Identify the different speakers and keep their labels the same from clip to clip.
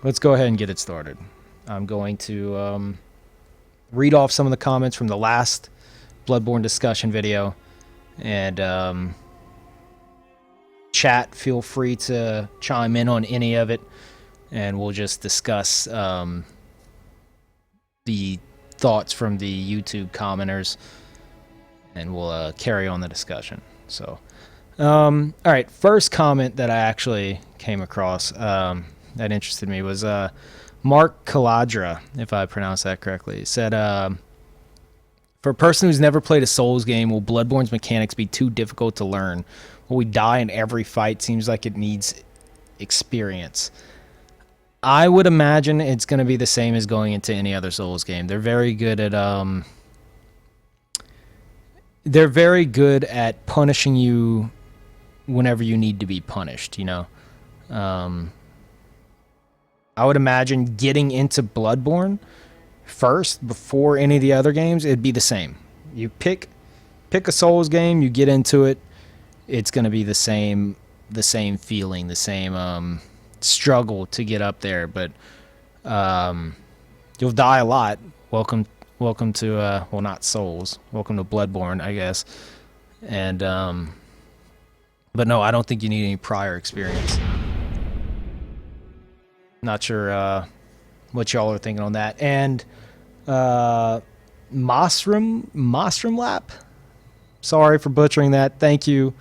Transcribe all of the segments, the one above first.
Speaker 1: let's go ahead and get it started. I'm going to read off some of the comments from the last Bloodborne discussion video, and chat, feel free to chime in on any of it, and we'll just discuss the thoughts from the YouTube commenters, and we'll carry on the discussion. So, all right, first comment that I actually came across that interested me was Mark Caladra, if I pronounced that correctly. He said, for a person who's never played a Souls game, will Bloodborne's mechanics be too difficult to learn? Will we die in every fight? Seems like it needs experience. I would imagine it's going to be the same as going into any other Souls game. They're very good at punishing you whenever you need to be punished, you know. I would imagine getting into Bloodborne first before any of the other games, it'd be the same. You pick a Souls game, you get into it, it's going to be the same feeling, the same struggle to get up there, but you'll die a lot. Welcome to well, not Souls. Welcome to Bloodborne, I guess. And but no, I don't think you need any prior experience. Not sure what y'all are thinking on that. And Mostrum Lap. Sorry for butchering that. Thank you.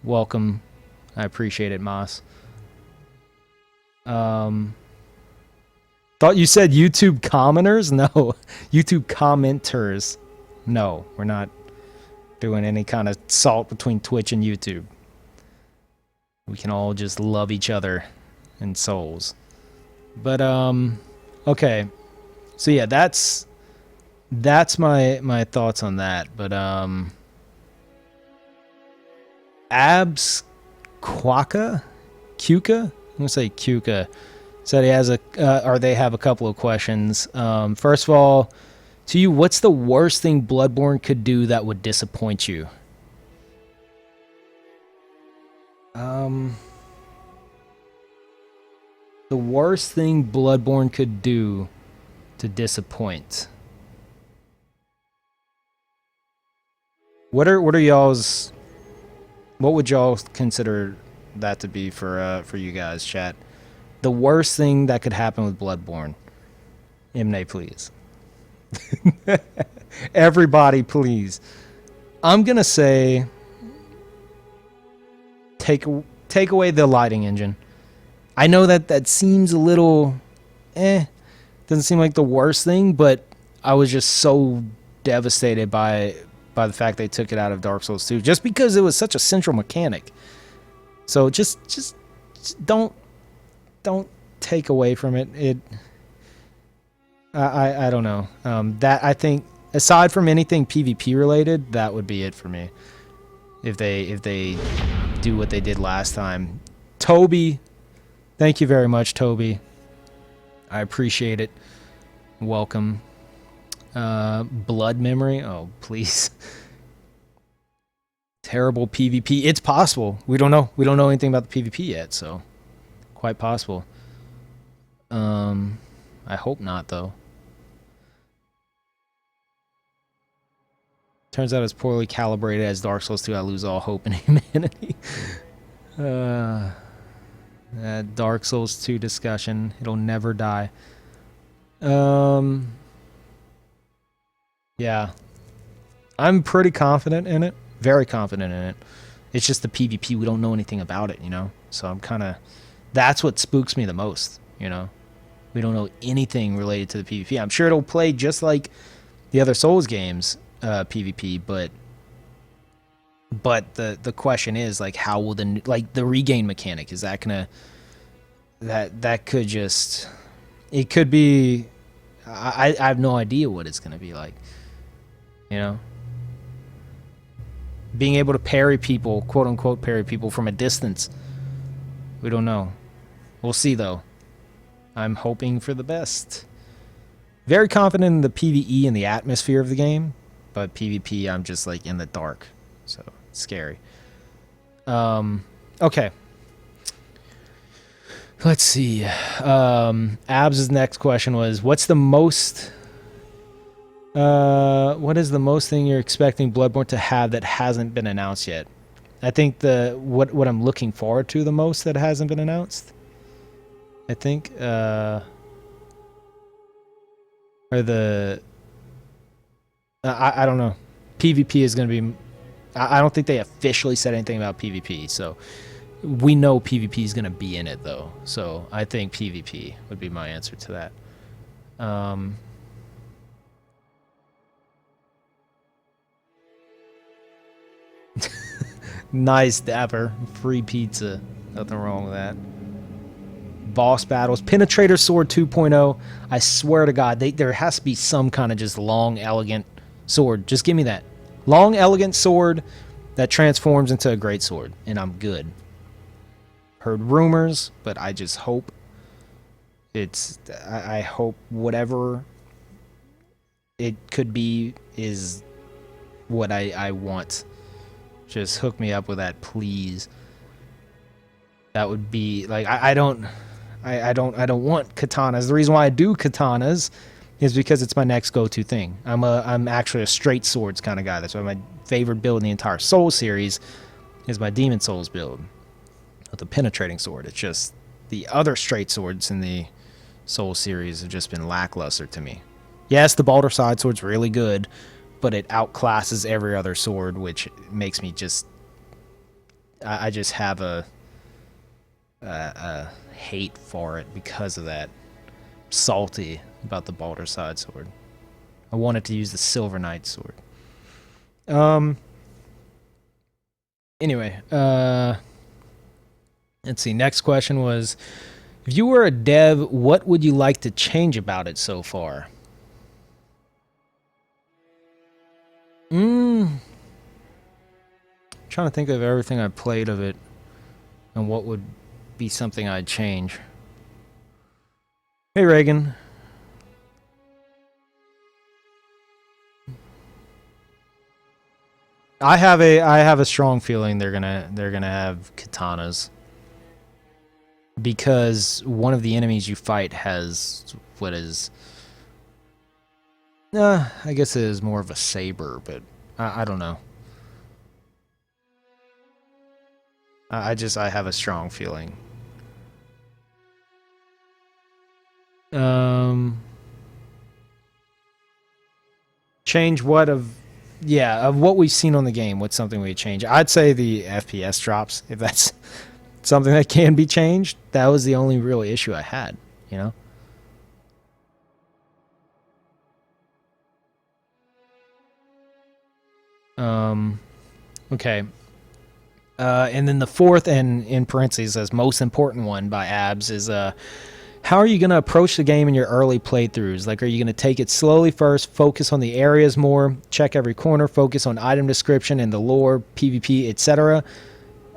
Speaker 1: Welcome. I appreciate it, Moss. Thought you said YouTube commenters? No. YouTube commenters. No, we're not doing any kind of salt between Twitch and YouTube. We can all just love each other in Souls. But okay. So yeah, that's my thoughts on that. But Abs Quaka? I'm gonna say Kuka. Said he has they have a couple of questions. First of all, to you, what's the worst thing Bloodborne could do that would disappoint you? The worst thing Bloodborne could do to disappoint. What are y'all's? What would y'all consider that to be for you guys, chat? The worst thing that could happen with Bloodborne. Imne, please. Everybody, please. I'm gonna say take away the lighting engine. I know that seems a little doesn't seem like the worst thing, but I was just so devastated by the fact they took it out of Dark Souls 2 just because it was such a central mechanic. So just don't take away from it. I don't know. That I think aside from anything PvP related, that would be it for me. If they do what they did last time. Toby, thank you very much, Toby. I appreciate it. Welcome. Blood memory. Oh, please. Terrible PvP. It's possible. We don't know. We don't know anything about the PvP yet, so quite possible. I hope not, though. Turns out it's poorly calibrated as Dark Souls 2. I lose all hope in humanity. Dark Souls 2 discussion. It'll never die. Yeah. I'm pretty confident in it. Very confident in it. It's just the PvP. We don't know anything about it, you know? So I'm kind of... That's what spooks me the most, you know? We don't know anything related to the PvP. I'm sure it'll play just like the other Souls games, PvP, but the question is, like, how will the regain mechanic, is that gonna... That could just... It could be... I have no idea what it's gonna be like. You know? Being able to parry people, quote-unquote parry people from a distance. We don't know. We'll see, though. I'm hoping for the best. Very confident in the PvE and the atmosphere of the game, but PvP, I'm just, like, in the dark. So, it's scary. Okay. Let's see. Abs' next question was, what is the most thing you're expecting Bloodborne to have that hasn't been announced yet? I think what I'm looking forward to the most that hasn't been announced, I think, are the I don't know. PvP is going to be. I don't think they officially said anything about PvP, so we know PvP is going to be in it though. So I think PvP would be my answer to that. Nice Dapper, free pizza. Nothing wrong with that. Boss battles, Penetrator Sword 2.0. I swear to God, there has to be some kind of just long, elegant sword. Just give me that long, elegant sword that transforms into a great sword, and I'm good. Heard rumors, but I just hope I hope whatever it could be is what I want. Just hook me up with that, please. That would be like I don't want katanas. The reason why I do katanas is because it's my next go-to thing. I'm actually a straight swords kind of guy. That's why my favorite build in the entire Soul series is my Demon Souls build with the penetrating sword. It's just the other straight swords in the Soul series have just been lackluster to me. Yes, the Balder side sword's really good, but it outclasses every other sword, which makes me just I just have a hate for it because of that. Salty about the Balder side sword. I wanted to use the Silver Knight sword. Anyway, let's see. Next question was, if you were a dev, what would you like to change about it so far? Trying to think of everything I played of it and what would be something I'd change. Hey, Reagan. I have a strong feeling they're gonna have katanas, because one of the enemies you fight has what is I guess it is more of a saber, but I don't know. I have a strong feeling. Change what of what we've seen on the game. What's something we change? I'd say the FPS drops, if that's something that can be changed. That was the only real issue I had, you know? Okay. And then the fourth, and in parentheses says most important one by Abs, is how are you going to approach the game in your early playthroughs? Like, are you going to take it slowly first, focus on the areas more, check every corner, focus on item description and the lore, PvP, etc.,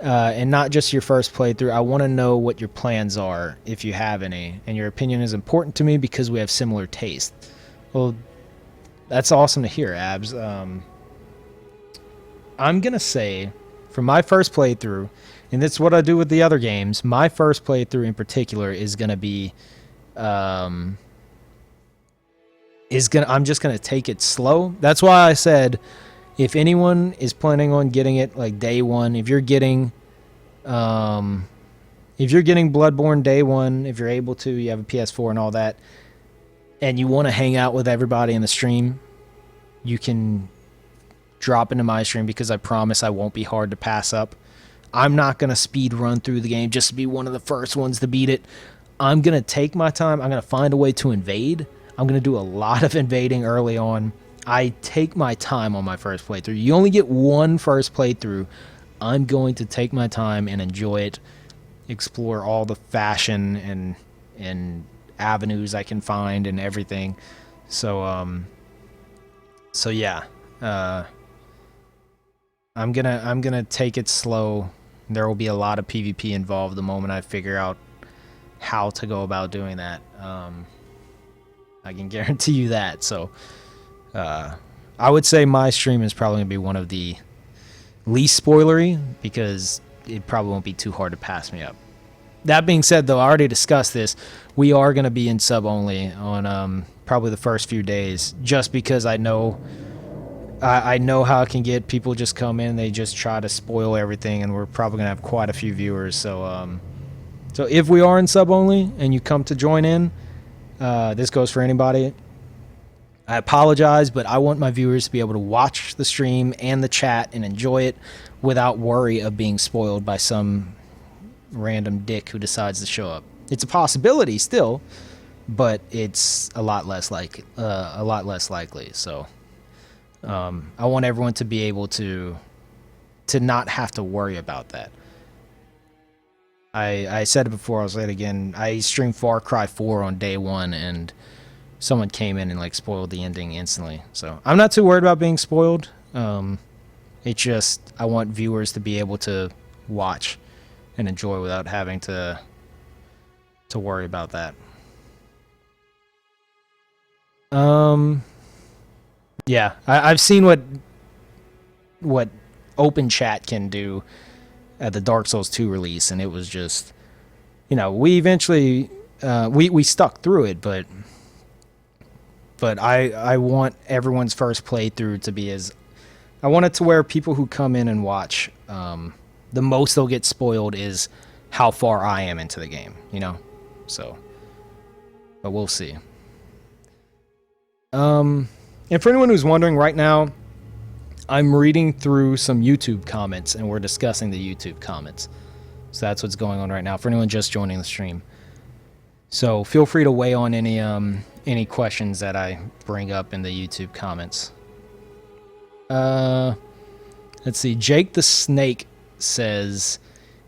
Speaker 1: and not just your first playthrough? I want to know what your plans are, if you have any, and your opinion is important to me because we have similar taste. Well, that's awesome to hear, Abs. I'm going to say, for my first playthrough, and that's what I do with the other games, my first playthrough in particular is going to be, I'm just going to take it slow. That's why I said, if anyone is planning on getting it like day one, if you're getting Bloodborne day one, if you're able to, you have a PS4 and all that, and you want to hang out with everybody in the stream, you can drop into my stream, because I promise I won't be hard to pass up. I'm not going to speed run through the game just to be one of the first ones to beat it. I'm going to take my time. I'm going to find a way to invade. I'm going to do a lot of invading early on. I take my time on my first playthrough. You only get one first playthrough. I'm going to take my time and enjoy it, explore all the fashion and avenues I can find and everything. So yeah. I'm gonna take it slow. There will be a lot of PvP involved the moment I figure out how to go about doing that. I can guarantee you that. So I would say my stream is probably gonna be one of the least spoilery, because it probably won't be too hard to pass me up. That being said, though, I already discussed this. We are going to be in sub only on probably the first few days, just because I know how it can get. People just come in, they just try to spoil everything, and we're probably going to have quite a few viewers. So if we are in sub only and you come to join in, this goes for anybody. I apologize, but I want my viewers to be able to watch the stream and the chat and enjoy it without worry of being spoiled by some random dick who decides to show up. It's a possibility still, but it's a lot less likely. So I want everyone to be able to not have to worry about that. I said it before, I'll say it again. I streamed Far Cry 4 on day one, and someone came in and like spoiled the ending instantly. So I'm not too worried about being spoiled. It's just I want viewers to be able to watch and enjoy without having to worry about that. Yeah, I've seen what open chat can do at the Dark Souls 2 release, and it was just, we eventually we stuck through it, but I want everyone's first playthrough to be I want it to where people who come in and watch, the most they'll get spoiled is how far I am into the game, So, but we'll see. And for anyone who's wondering right now, I'm reading through some YouTube comments, and we're discussing the YouTube comments. So that's what's going on right now for anyone just joining the stream. So feel free to weigh on any questions that I bring up in the YouTube comments. Let's see. Jake the Snake says,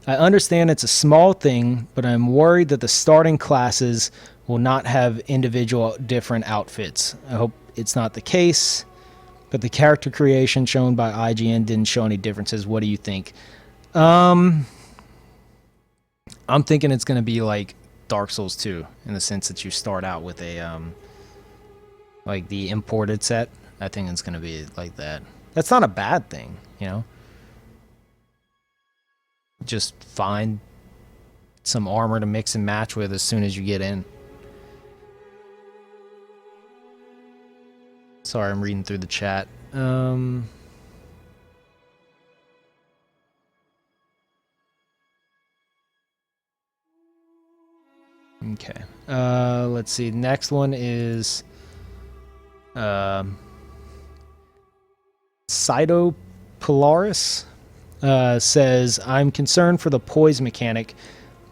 Speaker 1: I understand it's a small thing, but I'm worried that the starting classes will not have individual different outfits. I hope it's not the case, but the character creation shown by IGN didn't show any differences. What do you think? I'm thinking it's going to be like Dark Souls 2 in the sense that you start out with a like the imported set. I think it's going to be like that. That's not a bad thing, Just find some armor to mix and match with as soon as you get in. Sorry, I'm reading through the chat. Okay. Let's see. Next one is Cyto Polaris says, I'm concerned for the poise mechanic.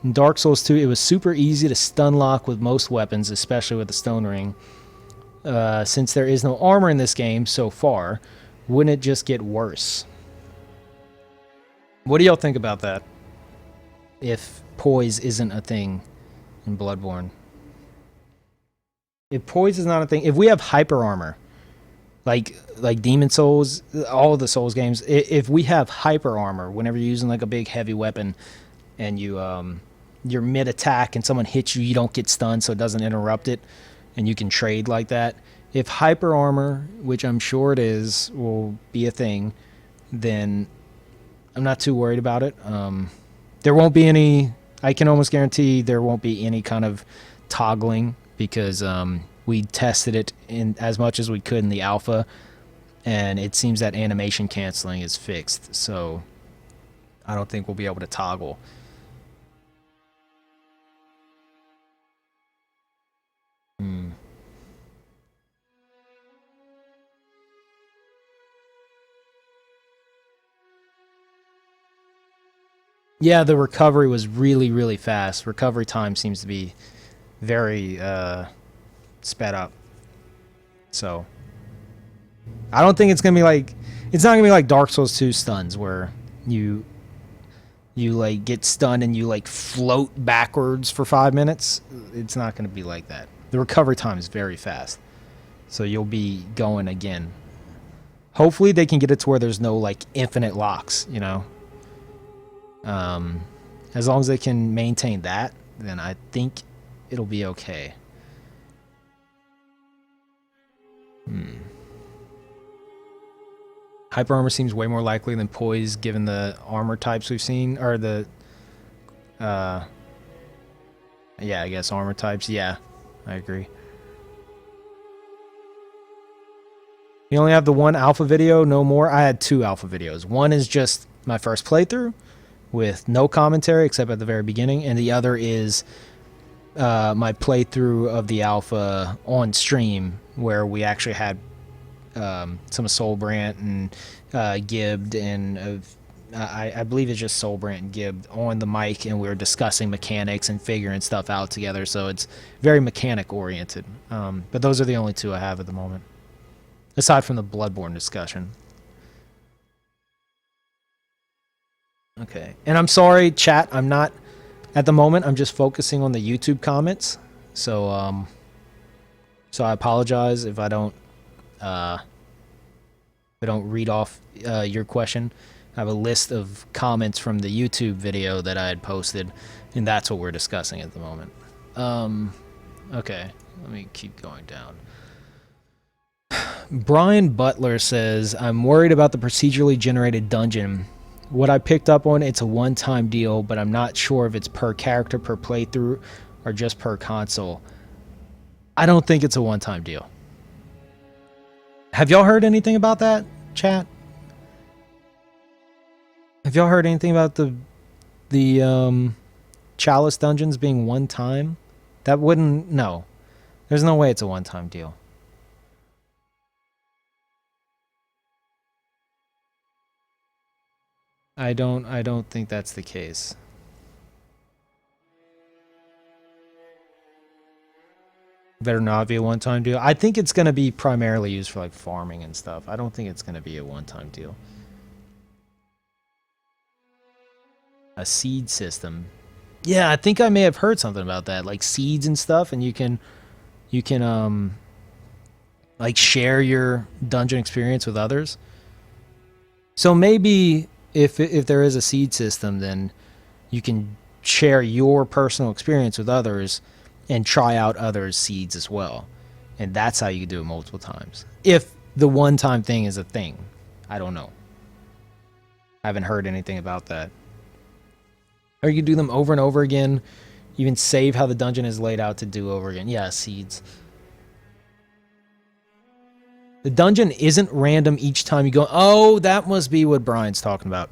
Speaker 1: In Dark Souls 2, it was super easy to stun lock with most weapons, especially with the stone ring. Since there is no armor in this game so far, wouldn't it just get worse? What do y'all think about that? If poise isn't a thing in Bloodborne. If poise is not a thing, if we have hyper armor, like Demon Souls, all of the Souls games, if we have hyper armor, whenever you're using like a big heavy weapon, and you're mid attack and someone hits you, you don't get stunned, so it doesn't interrupt it, and you can trade like that. If hyper armor, which I'm sure it is, will be a thing, then I'm not too worried about it. There won't be any. I can almost guarantee there won't be any kind of toggling because we tested it in as much as we could in the alpha, and it seems that animation canceling is fixed. So I don't think we'll be able to toggle. Yeah, the recovery was really, really fast. Recovery time seems to be very sped up. So I don't think it's gonna be like, it's not gonna be like Dark Souls 2 stuns where you like get stunned and you like float backwards for 5 minutes. It's not gonna be like that. The recovery time is very fast, so you'll be going again. Hopefully they can get it to where there's no like infinite locks, as long as they can maintain that, then I think it'll be okay. Hyper armor seems way more likely than poise given the armor types we've seen, or the Yeah, I guess armor types. Yeah, I agree. You only have the one alpha video, no more? I had 2 alpha videos. One is just my first playthrough with no commentary except at the very beginning, and the other is my playthrough of the alpha on stream where we actually had some Soulbrant and Gibbed and I believe it's just Soulbrant and Gibbed on the mic, and we were discussing mechanics and figuring stuff out together, so it's very mechanic oriented. But those are the only 2 I have at the moment. Aside from the Bloodborne discussion. Okay. And I'm sorry, chat. I'm not... At the moment, I'm just focusing on the YouTube comments. So, so I apologize if I don't read off your question. I have a list of comments from the YouTube video that I had posted, and that's what we're discussing at the moment. Okay. Let me keep going down. Brian Butler says, I'm worried about the procedurally generated dungeon. What I picked up on, it's a one-time deal, but I'm not sure if it's per character, per playthrough, or just per console. I don't think it's a one-time deal. Have y'all heard anything about that, chat? Have y'all heard anything about the Chalice dungeons being one time? That wouldn't... No. There's no way it's a one-time deal. I don't think that's the case. Better not be a one-time deal. I think it's going to be primarily used for like farming and stuff. I don't think it's going to be a one-time deal. A seed system. Yeah, I think I may have heard something about that, like seeds and stuff, and you can like share your dungeon experience with others. So maybe if there is a seed system, then you can share your personal experience with others and try out others' seeds as well. And that's how you do it multiple times. If the one-time thing is a thing. I don't know. I haven't heard anything about that. Or you can do them over and over again. Even save how the dungeon is laid out to do over again. Yeah, seeds. The dungeon isn't random each time you go. Oh, that must be what Brian's talking about.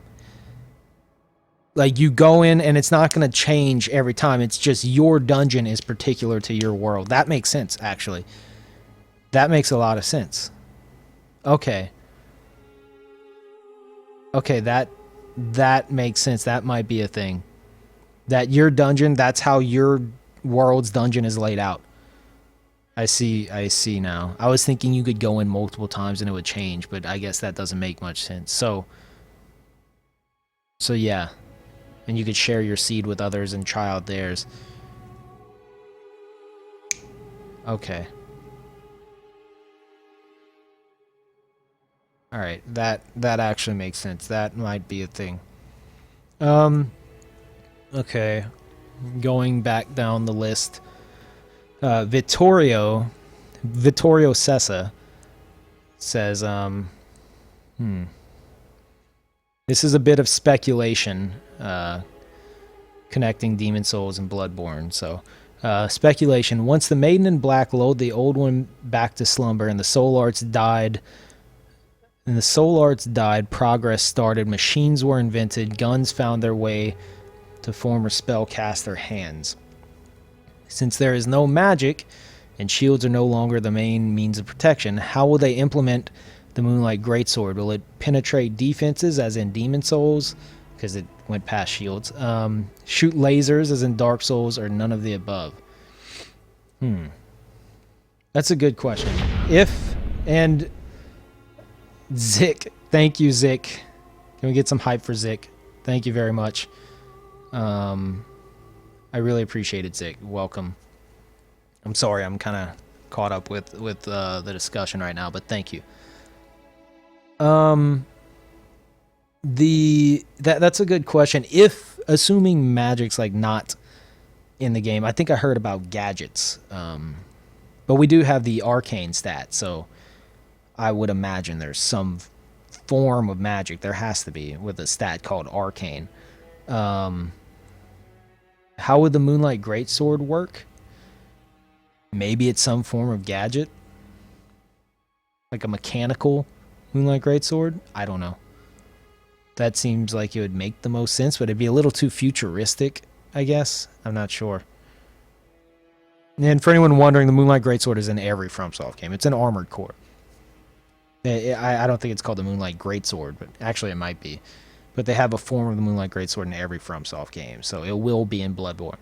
Speaker 1: Like, you go in and it's not going to change every time. It's just your dungeon is particular to your world. That makes sense, actually. That makes a lot of sense. Okay. Okay, that makes sense. That might be a thing. That your dungeon, that's how your world's dungeon is laid out. I see now. I was thinking you could go in multiple times and it would change, but I guess that doesn't make much sense. So yeah. And you could share your seed with others and try out theirs. Okay. Alright, that actually makes sense. That might be a thing. Okay. Going back down the list. Vittorio Sessa says, this is a bit of speculation, connecting Demon Souls and Bloodborne. So, speculation. Once the Maiden in Black lulled the old one back to slumber and the soul arts died, progress started, machines were invented, guns found their way to former spellcaster hands. Since there is no magic, and shields are no longer the main means of protection, how will they implement the Moonlight Greatsword? Will it penetrate defenses, as in Demon Souls, because it went past shields? Shoot lasers, as in Dark Souls, or none of the above? That's a good question. And Zik, thank you, Zik. Can we get some hype for Zik? Thank you very much. I really appreciate it, Zik. Welcome. I'm sorry, I'm kind of caught up with the discussion right now, but thank you. That's a good question. If assuming magic's like not in the game, I think I heard about gadgets. But we do have the arcane stat, so I would imagine there's some form of magic. There has to be with a stat called arcane. How would the Moonlight Greatsword work? Maybe it's some form of gadget, like a mechanical Moonlight Greatsword. I don't know. That seems like it would make the most sense, but it'd be a little too futuristic, I guess. I'm not sure. And for anyone wondering, the Moonlight Greatsword is in every FromSoft game. It's an Armored Core. I don't think it's called the Moonlight Greatsword, but actually it might be. But they have a form of the Moonlight Greatsword in every FromSoft game, so it will be in Bloodborne.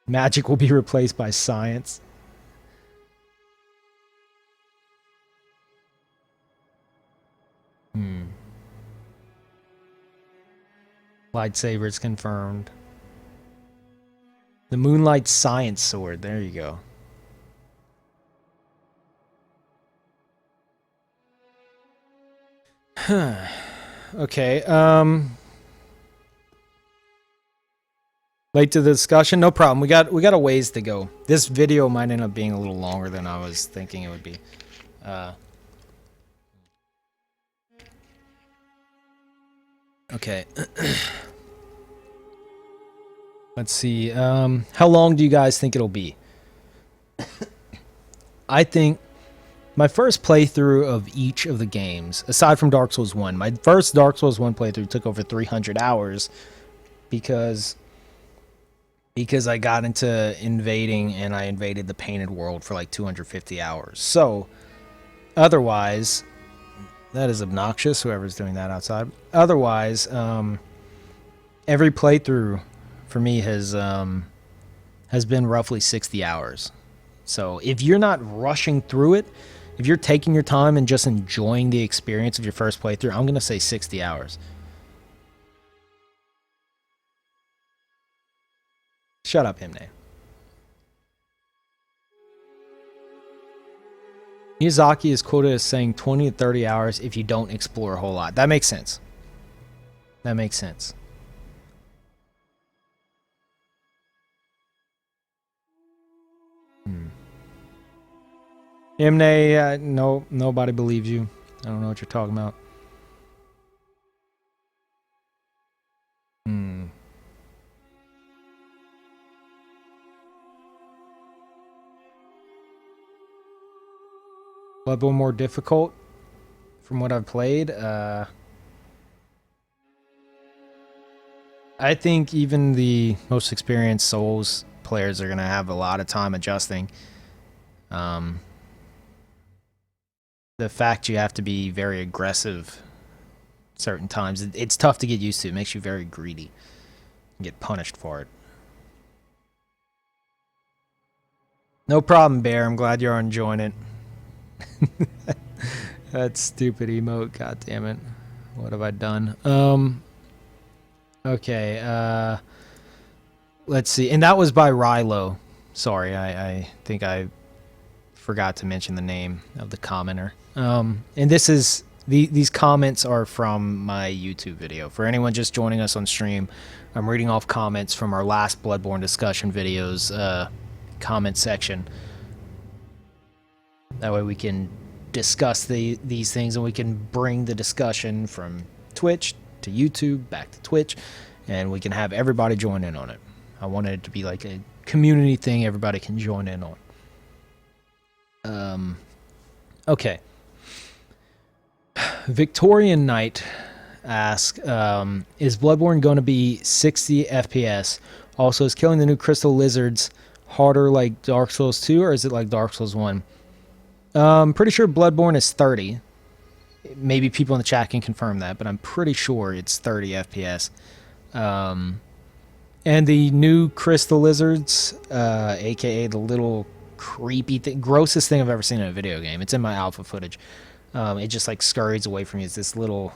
Speaker 1: Magic will be replaced by science. Lightsabers confirmed. The Moonlight Science Sword. There you go. Okay. Late to the discussion? No problem. We got a ways to go. This video might end up being a little longer than I was thinking it would be. Okay. Let's see. How long do you guys think it'll be? I think my first playthrough of each of the games, aside from Dark Souls 1, my first Dark Souls 1 playthrough took over 300 hours because I got into invading and I invaded the Painted World for like 250 hours. So, otherwise, that is obnoxious, whoever's doing that outside. Otherwise, every playthrough for me has been roughly 60 hours. So if you're not rushing through it, if you're taking your time and just enjoying the experience of your first playthrough, I'm going to say 60 hours. Shut up, Himne. Miyazaki is quoted as saying 20 to 30 hours if you don't explore a whole lot. That makes sense. That makes sense. Himne, no, nobody believes you. I don't know what you're talking about. Bloodborne more difficult from what I've played. I think even the most experienced Souls players are going to have a lot of time adjusting. The fact you have to be very aggressive certain times, it's tough to get used to. It makes you very greedy and get punished for it. No problem, Bear. I'm glad you're enjoying it. That stupid emote, god damn it. What have I done? Okay, let's see. And that was by Rilo. Sorry, I think I forgot to mention the name of the commenter. And this is these comments are from my YouTube video. For anyone just joining us on stream, I'm reading off comments from our last Bloodborne discussion videos comment section. That way we can discuss these things and we can bring the discussion from Twitch to YouTube, back to Twitch, and we can have everybody join in on it. I wanted it to be like a community thing everybody can join in on. Okay. Victorian Knight asks, is Bloodborne going to be 60 FPS? Also, is killing the new crystal lizards harder like Dark Souls 2, or is it like Dark Souls 1? Pretty sure Bloodborne is 30. Maybe people in the chat can confirm that, but I'm pretty sure it's 30 FPS. And the new crystal lizards, aka the little creepy thing, grossest thing I've ever seen in a video game. It's in my alpha footage. It just like scurries away from you. It's this little,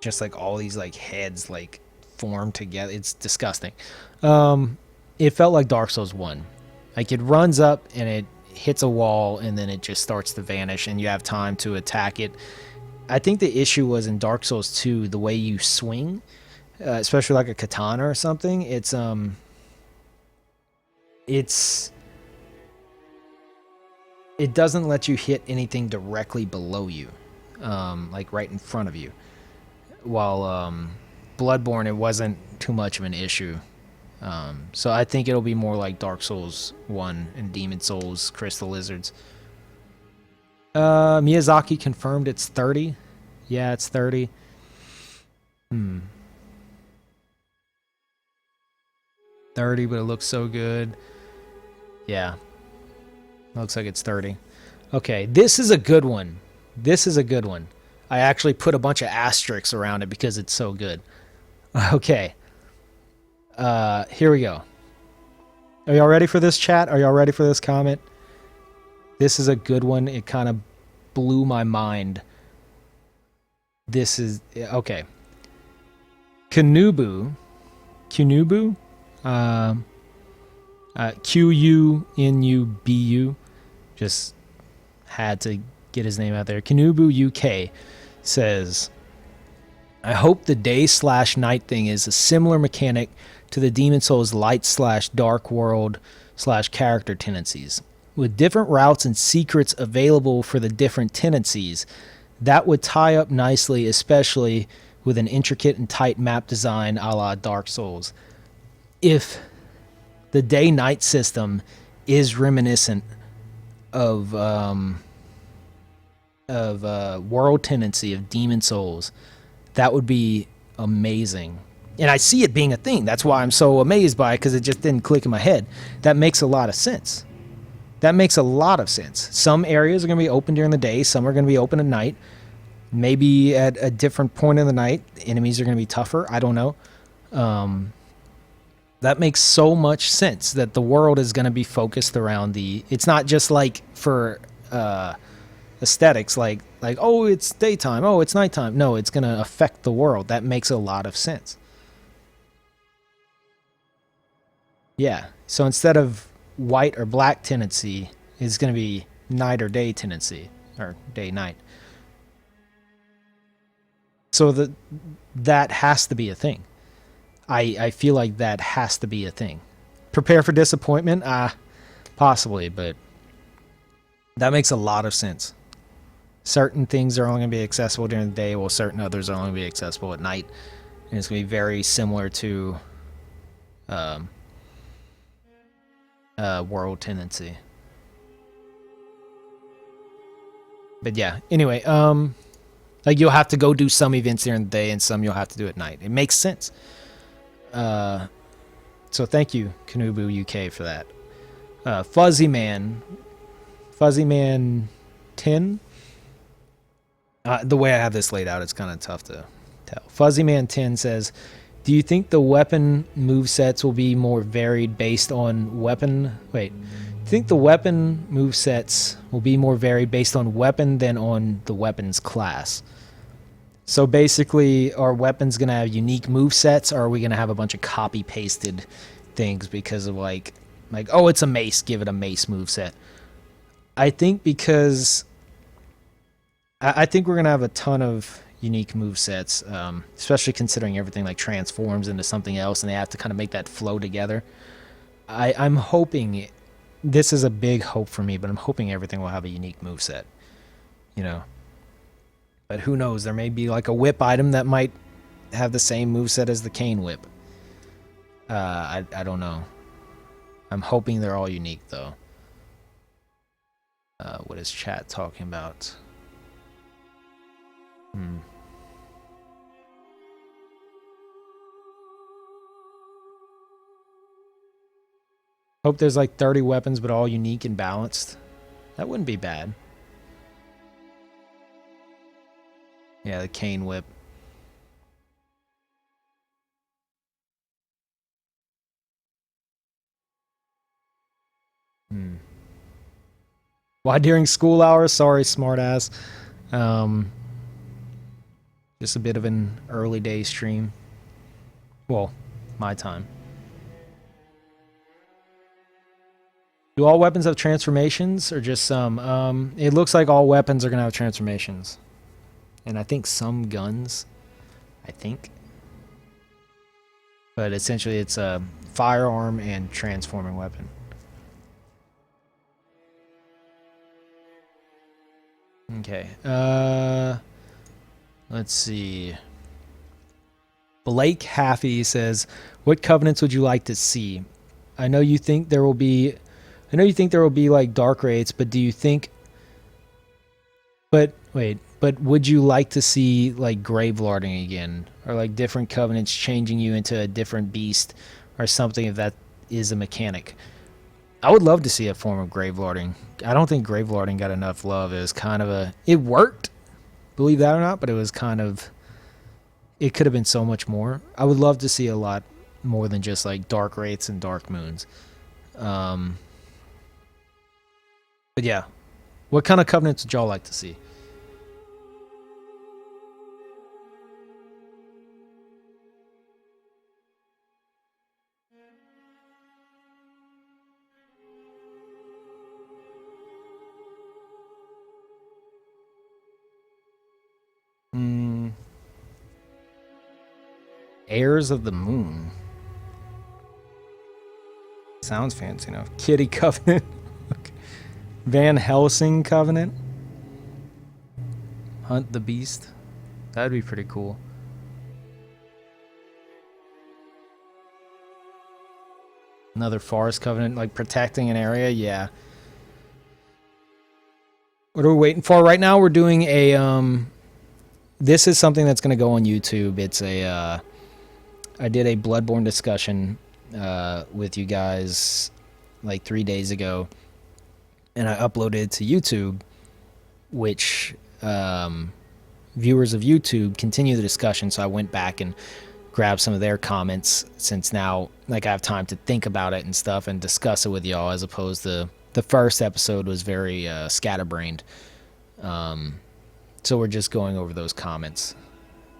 Speaker 1: just like all these like heads like formed together. It's disgusting. It felt like Dark Souls 1. Like it runs up and it hits a wall and then it just starts to vanish and you have time to attack it. I think the issue was in Dark Souls 2, the way you swing, especially like a katana or something. It doesn't let you hit anything directly below you. like right in front of you. While Bloodborne, it wasn't too much of an issue. So I think it'll be more like Dark Souls 1 and Demon Souls Crystal Lizards. Miyazaki confirmed it's 30. Yeah, it's 30. 30, but it looks so good. Yeah. Looks like it's 30. Okay, this is a good one. This is a good one. I actually put a bunch of asterisks around it because it's so good. Okay. Here we go. Are y'all ready for this, chat? Are y'all ready for this comment? This is a good one. It kind of blew my mind. This is... Okay. Kunubu. Qunubu. Just had to get his name out there. Kunubu UK says, I hope the day/night thing is a similar mechanic to the Demon Souls light/dark world/character tendencies. With different routes and secrets available for the different tendencies, that would tie up nicely, especially with an intricate and tight map design a la Dark Souls. If the day-night system is reminiscent of world tendency of Demon Souls, that would be amazing. And I see it being a thing. That's why I'm so amazed by it, because it just didn't click in my head. That makes a lot of sense. That makes a lot of sense. Some areas are going to be open during the day. Some are going to be open at night. Maybe at a different point in the night, enemies are going to be tougher. I don't know. That makes so much sense that the world is going to be focused around the... It's not just like for aesthetics, like oh, it's daytime, oh, it's nighttime. No, it's going to affect the world. That makes a lot of sense. Yeah. So instead of white or black tendency, it's going to be night or day tendency, or day-night. So that has to be a thing. I feel like that has to be a thing. Prepare for disappointment? Possibly, but that makes a lot of sense. Certain things are only going to be accessible during the day, while certain others are only going to be accessible at night. And it's going to be very similar to world tendency. But yeah, anyway, like you'll have to go do some events during the day and some you'll have to do at night. It makes sense. So thank you, Kanubu UK, for that. Fuzzy Man 10. The way I have this laid out, it's kind of tough to tell. Fuzzy Man 10 says, do you think the weapon movesets will be more varied based on weapon? Wait. Do you think the weapon movesets will be more varied based on weapon than on the weapon's class? So basically, are weapons going to have unique movesets, or are we going to have a bunch of copy-pasted things because of like, oh, it's a mace, give it a mace moveset? I think because... I think we're going to have a ton of unique movesets, especially considering everything like transforms into something else, and they have to kind of make that flow together. I'm hoping... This is a big hope for me, but I'm hoping everything will have a unique moveset. You know? But who knows? There may be like a whip item that might have the same moveset as the cane whip. I don't know. I'm hoping they're all unique, though. What is chat talking about? Hope there's like 30 weapons, but all unique and balanced. That wouldn't be bad. Yeah, the cane whip. Why during school hours? Sorry, smartass. Just a bit of an early day stream. Well, my time. Do all weapons have transformations or just some? It looks like all weapons are going to have transformations. And I think some guns. I think. But essentially it's a firearm and transforming weapon. Okay. Let's see. Blake Haffey says, "What covenants would you like to see? I know you think there will be like dark rates, but do you think but would you like to see like gravelording again, or like different covenants changing you into a different beast or something if that is a mechanic?" I would love to see a form of gravelording. I don't think gravelording got enough love. It was kind of it worked, believe that or not, but it could have been so much more. I would love to see a lot more than just like dark wraiths and dark moons. But yeah, what kind of covenants would y'all like to see? Heirs of the Moon. Sounds fancy enough. Kitty Covenant. Okay. Van Helsing Covenant. Hunt the Beast. That'd be pretty cool. Another Forest Covenant, like protecting an area. Yeah. What are we waiting for? Right now we're doing a this is something that's going to go on YouTube. It's a I did a Bloodborne discussion with you guys like 3 days ago, and I uploaded it to YouTube, which viewers of YouTube continue the discussion. So I went back and grabbed some of their comments, since now like I have time to think about it and stuff and discuss it with y'all, as opposed to the first episode was very scatterbrained. So we're just going over those comments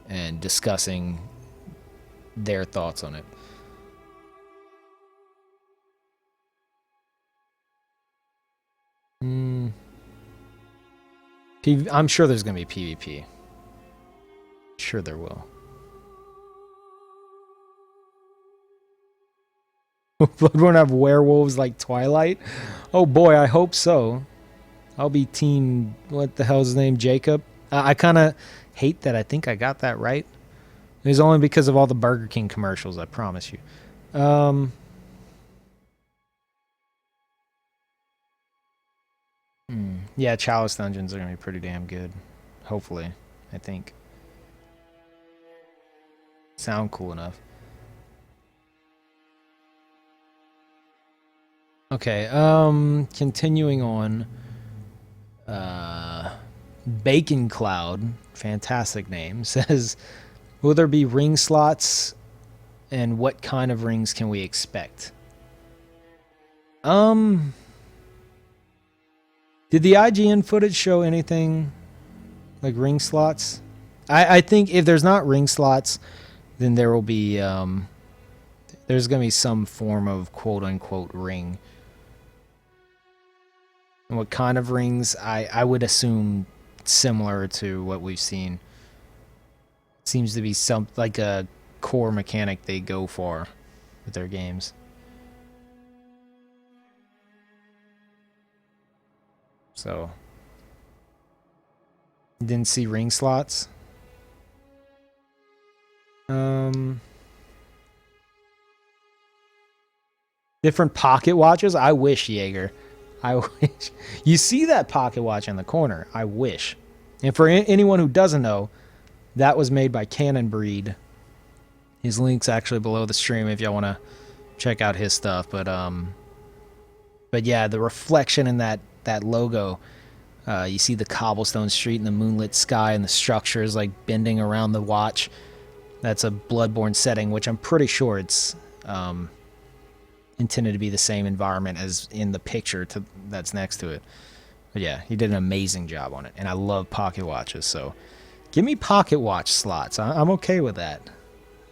Speaker 1: and discussing their thoughts on it. I'm sure there's going to be PvP. Sure there will. Bloodborne have werewolves like Twilight? Oh boy, I hope so. I'll be team, what the hell's his name, Jacob? I kind of hate that I think I got that right. It was only because of all the Burger King commercials, I promise you. Yeah, Chalice Dungeons are going to be pretty damn good. Hopefully, I think. Sound cool enough. Okay, continuing on. Bacon Cloud, fantastic name, says, "Will there be ring slots, and what kind of rings can we expect?" Did the IGN footage show anything like ring slots? I think if there's not ring slots, then there will be there's gonna be some form of quote unquote ring. And what kind of rings? I would assume similar to what we've seen. Seems to be some like a core mechanic they go for with their games. So, didn't see ring slots. Different pocket watches. I wish, Jaeger. I wish. You see that pocket watch in the corner. I wish. And for anyone who doesn't know, that was made by Cannon Breed. His link's actually below the stream if y'all want to check out his stuff. But yeah, the reflection in that logo. You see the cobblestone street and the moonlit sky, and the structure is like bending around the watch. That's a Bloodborne setting, which I'm pretty sure it's intended to be the same environment as in the picture that's next to it. But yeah, he did an amazing job on it, and I love pocket watches. So give me pocket watch slots. I'm okay with that.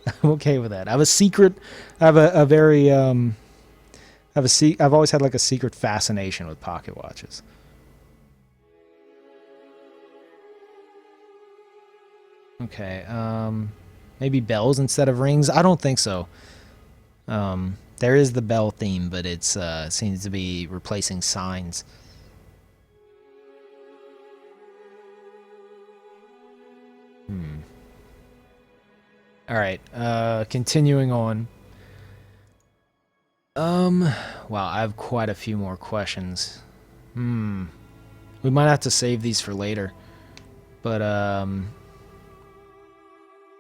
Speaker 1: I'm okay with that. I have a secret. I have a very I've always had like a secret fascination with pocket watches. Okay, maybe bells instead of rings. I don't think so. There is the bell theme, but it's seems to be replacing signs. All right. Continuing on. Wow, I have quite a few more questions. We might have to save these for later. But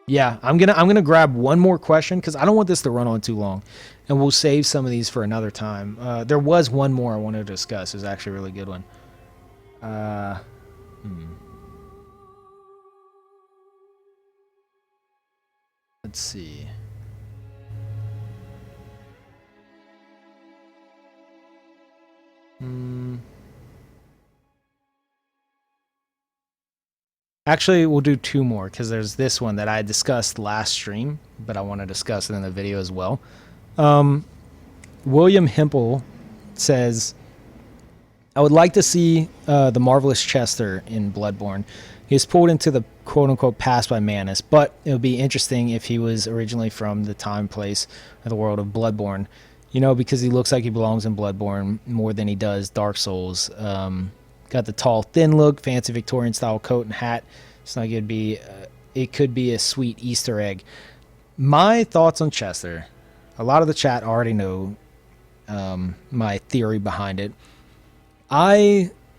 Speaker 1: yeah, I'm gonna grab one more question because I don't want this to run on too long, and we'll save some of these for another time. There was one more I wanted to discuss. It was actually a really good one. Let's see. Actually, we'll do two more because there's this one that I discussed last stream, but I want to discuss it in the video as well. William Hempel says, I would like to see the marvelous Chester in Bloodborne. He was pulled into the quote-unquote past by Manus, but it would be interesting if he was originally from the time, place, or the world of Bloodborne. You know, because he looks like he belongs in Bloodborne more than he does Dark Souls. Got the tall, thin look, fancy Victorian-style coat and hat. It's like it could be a sweet Easter egg. My thoughts on Chester. A lot of the chat already know my theory behind it.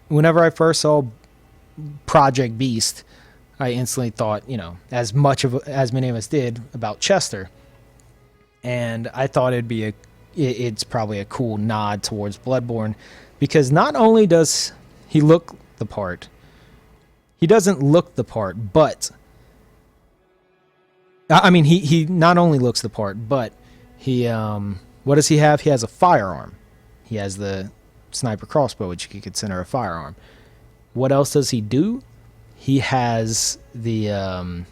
Speaker 1: Whenever I first saw Project Beast, I instantly thought, you know, as many of us did about Chester, and I thought it's probably a cool nod towards Bloodborne, because not only does he look the part, he doesn't look the part, but I mean, he not only looks the part, but he what does he have? He has a firearm. He has the sniper crossbow, which you could consider a firearm. What else does he do? He has the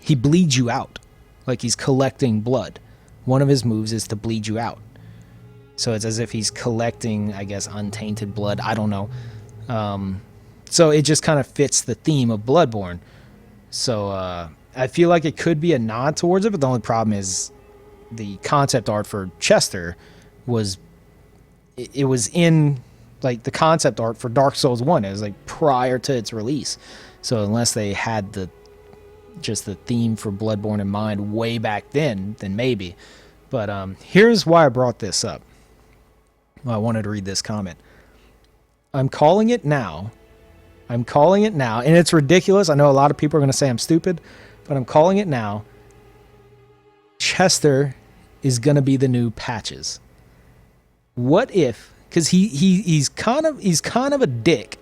Speaker 1: he bleeds you out, like he's collecting blood. One of his moves is to bleed you out. So it's as if he's collecting, I guess, untainted blood. I don't know. So it just kind of fits the theme of Bloodborne. So I feel like it could be a nod towards it, but the only problem is the concept art for Chester was in like the concept art for Dark Souls 1. It was like prior to its release. So unless they had the theme for Bloodborne in mind way back then maybe. But here's why I brought this up. Well, I wanted to read this comment. I'm calling it now. And it's ridiculous. I know a lot of people are going to say I'm stupid, but I'm calling it now. Chester is going to be the new Patches. What if, because he's kind of a dick,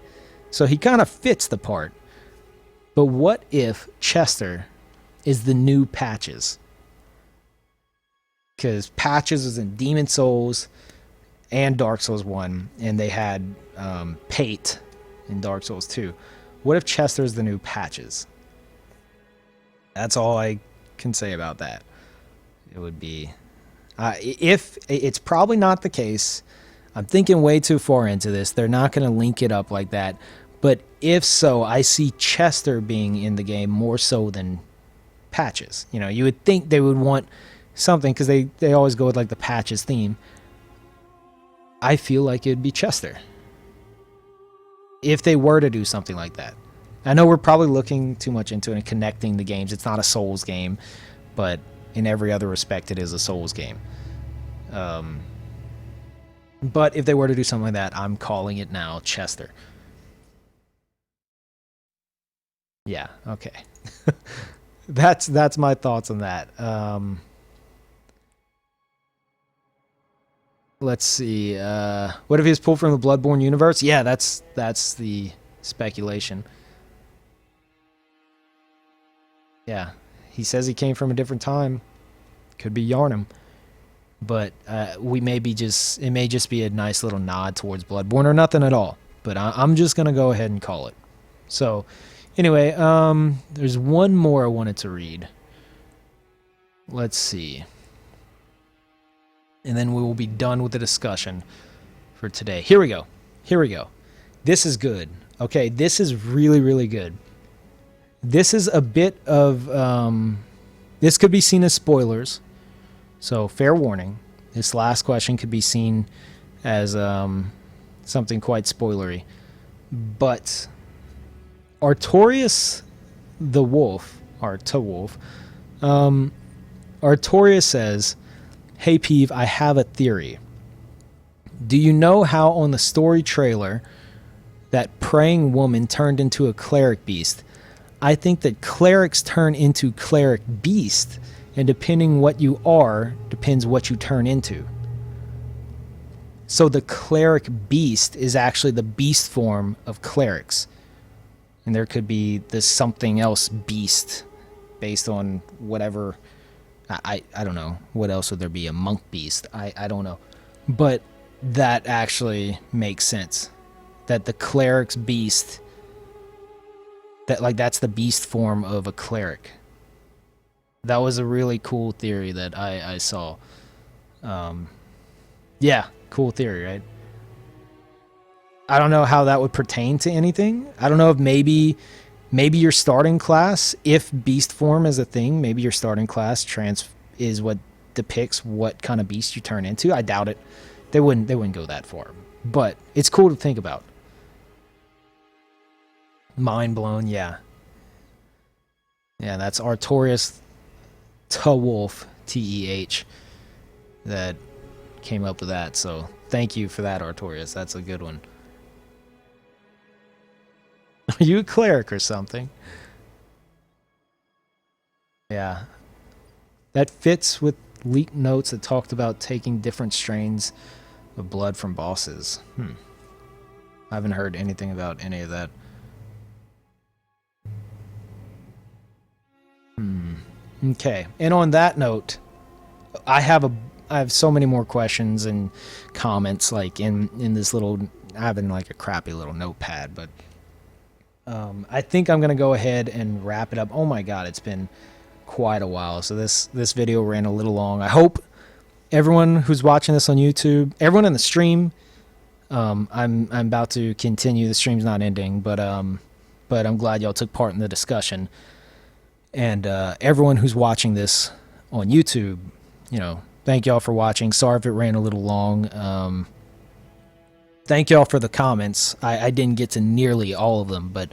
Speaker 1: so he kind of fits the part. But what if Chester is the new Patches? Because Patches was in Demon Souls and Dark Souls 1, and they had Pate in Dark Souls 2. What if Chester's the new Patches? That's all I can say about that. It would be... if it's probably not the case. I'm thinking way too far into this. They're not going to link it up like that. But if so, I see Chester being in the game more so than Patches. You know, you would think they would want something, because they always go with like the Patches theme. I feel like it'd be Chester if they were to do something like that. I know we're probably looking too much into it and connecting the games. It's not a Souls game, but in every other respect, it is a Souls game. But if they were to do something like that, I'm calling it now Chester. Yeah, okay. That's my thoughts on that. Let's see. What if he was pulled from the Bloodborne universe? Yeah, that's the speculation. Yeah, he says he came from a different time. Could be Yarnum. But it may just be a nice little nod towards Bloodborne or nothing at all. But I'm just going to go ahead and call it. So, anyway, there's one more I wanted to read. Let's see. And then we will be done with the discussion for today. Here we go. This is good. Okay, this is really, really good. This is a bit of... this could be seen as spoilers. So, fair warning. This last question could be seen as something quite spoilery. But Artorias the Wolf, Artoria says, "Hey Peeve, I have a theory. Do you know how on the story trailer that praying woman turned into a cleric beast? I think that clerics turn into cleric beast, and depending what you are, depends what you turn into. So the cleric beast is actually the beast form of clerics. And there could be this something else beast based on whatever. I don't know. What else would there be? A monk beast? I don't know. But that actually makes sense. That the cleric's beast, that's the beast form of a cleric. That was a really cool theory that I saw. Yeah, cool theory, right? I don't know how that would pertain to anything. I don't know if maybe your starting class, if beast form is a thing, maybe your starting class is what depicts what kind of beast you turn into. I doubt it. They wouldn't go that far. But it's cool to think about. Mind blown, yeah. Yeah, that's Artorias Tewolf, T-E-H, that came up with that. So thank you for that, Artorias. That's a good one. Are you a cleric or something? Yeah. That fits with leaked notes that talked about taking different strains of blood from bosses. I haven't heard anything about any of that. Okay. And on that note, I have so many more questions and comments like in this little, I have in like a crappy little notepad, but I think I'm going to go ahead and wrap it up. Oh my god, it's been quite a while. So this video ran a little long. I hope everyone who's watching this on YouTube, everyone in the stream, I'm about to continue. The stream's not ending, but I'm glad y'all took part in the discussion. And everyone who's watching this on YouTube, thank y'all for watching. Sorry if it ran a little long. Thank y'all for the comments. I didn't get to nearly all of them, but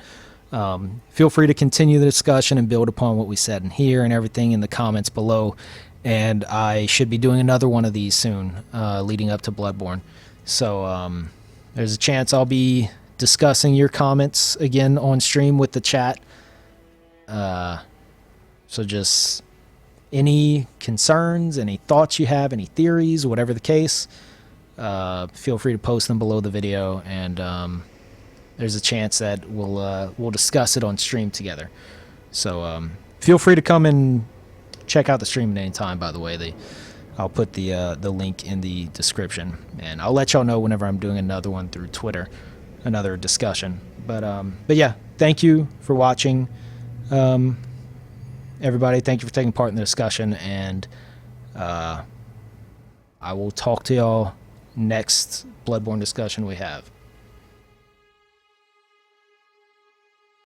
Speaker 1: feel free to continue the discussion and build upon what we said in here and everything in the comments below. And I should be doing another one of these soon, leading up to Bloodborne. So there's a chance I'll be discussing your comments again on stream with the chat. So just any concerns, any thoughts you have, any theories, whatever the case, feel free to post them below the video, and there's a chance that we'll discuss it on stream together. So feel free to come and check out the stream at any time. By the way, I'll put the link in the description, and I'll let y'all know whenever I'm doing another one through Twitter, another discussion. But yeah, thank you for watching. Everybody, thank you for taking part in the discussion, and I will talk to y'all next Bloodborne discussion we have.